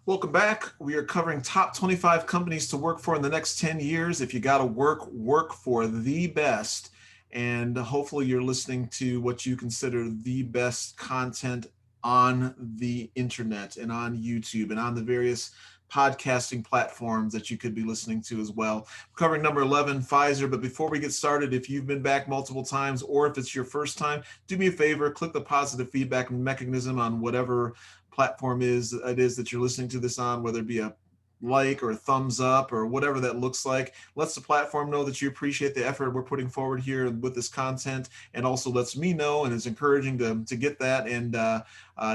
Welcome back. We are covering top 25 companies to work for in the next 10 years. If you got to work for the best. And hopefully you're listening to what you consider the best content on the internet and on YouTube and on the various podcasting platforms that you could be listening to as well. We're covering number 11, Pfizer. But before we get started, if you've been back multiple times or if it's your first time, do me a favor, click the positive feedback mechanism on whatever platform it is that you're listening to this on, whether it be a like or a thumbs up or whatever that looks like. Lets the platform know that you appreciate the effort we're putting forward here with this content, and also lets me know and is encouraging to get that, and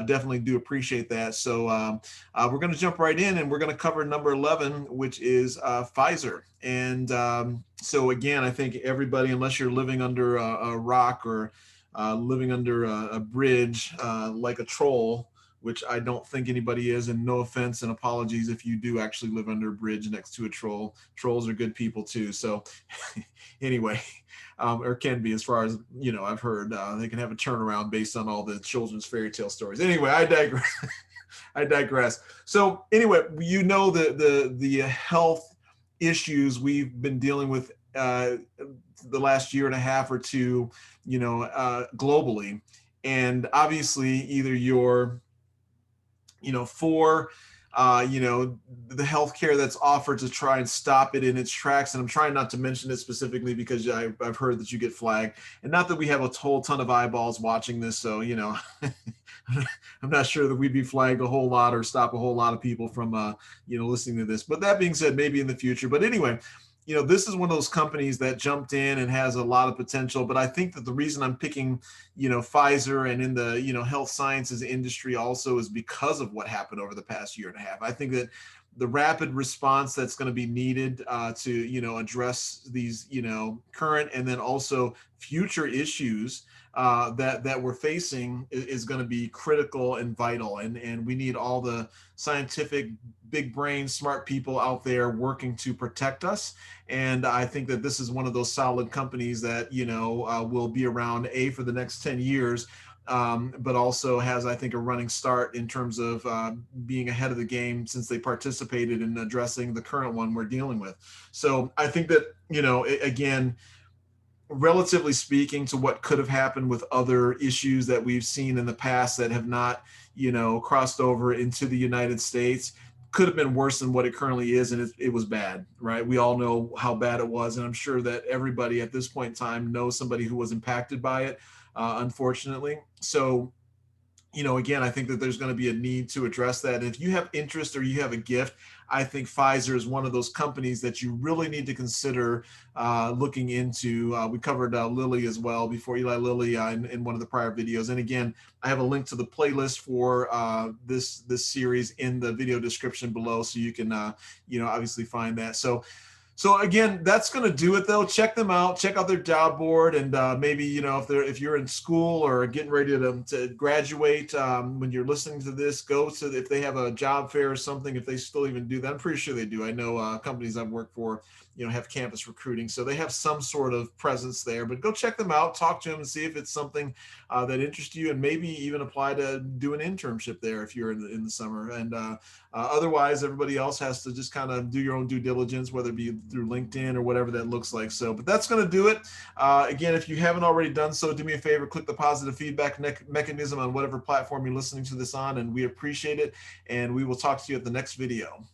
definitely do appreciate that. So we're going to jump right in, and we're going to cover number 11, which is Pfizer. And so again, I think everybody, unless you're living under a rock or living under a bridge like a troll, which I don't think anybody is, and no offense and apologies if you do actually live under a bridge next to a troll. Trolls are good people too. So anyway, or can be, as far as, I've heard, they can have a turnaround based on all the children's fairy tale stories. Anyway, I digress. I digress. So anyway, the health issues we've been dealing with the last year and a half or two, globally. And obviously either you're for the healthcare that's offered to try and stop it in its tracks. And I'm trying not to mention it specifically because I've heard that you get flagged, and not that we have a whole ton of eyeballs watching this. So, I'm not sure that we'd be flagged a whole lot or stop a whole lot of people from, listening to this. But that being said, maybe in the future. But anyway, this is one of those companies that jumped in and has a lot of potential. But I think that the reason I'm picking, Pfizer and in the, health sciences industry also is because of what happened over the past year and a half. I think that the rapid response that's going to be needed to, address these, current and then also future issues that we're facing is going to be critical and vital. And we need all the scientific, big brain, smart people out there working to protect us. And I think that this is one of those solid companies that, will be around for the next 10 years. But also has, I think, a running start in terms of being ahead of the game since they participated in addressing the current one we're dealing with. So I think that, again, relatively speaking to what could have happened with other issues that we've seen in the past that have not, crossed over into the United States, could have been worse than what it currently is. And it was bad, right? We all know how bad it was. And I'm sure that everybody at this point in time knows somebody who was impacted by it, unfortunately. So, again, I think that there's going to be a need to address that. And if you have interest or you have a gift, I think Pfizer is one of those companies that you really need to consider looking into. We covered Lilly as well before, Eli Lilly, in one of the prior videos. And again, I have a link to the playlist for this series in the video description below, so you can, obviously find that. So again, that's going to do it though. Check them out. Check out their job board, and maybe if you're in school or getting ready to graduate, when you're listening to this, go to if they have a job fair or something. If they still even do that, I'm pretty sure they do. I know companies I've worked for, have campus recruiting, so they have some sort of presence there. But go check them out, talk to them, and see if it's something that interests you, and maybe even apply to do an internship there if you're in the summer. And otherwise, everybody else has to just kind of do your own due diligence, whether it be through LinkedIn or whatever that looks like. So, but that's going to do it. Again, if you haven't already done so, do me a favor, click the positive feedback mechanism on whatever platform you're listening to this on, and we appreciate it. And we will talk to you at the next video.